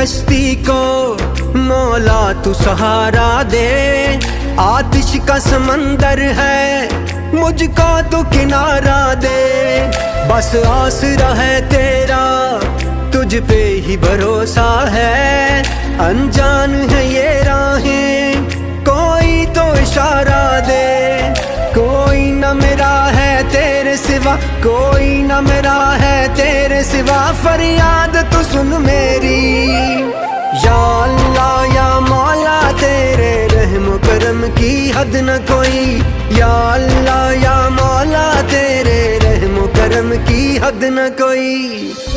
कश्ती को मौला तू सहारा दे। आतिश का समंदर है मुझको तू किनारा दे। बस आसरा है तेरा तुझ पे ही भरोसा है। अनजान है ये राहें कोई तो इशारा दे। कोई न मेरा है तेरे सिवा, कोई न मेरा है तेरे सिवा। फरियाद तू सुन मेरी या अल्लाह या मौला, तेरे रहम करम की हद न कोई। या अल्लाह या मौला, तेरे रहम करम की हद न कोई।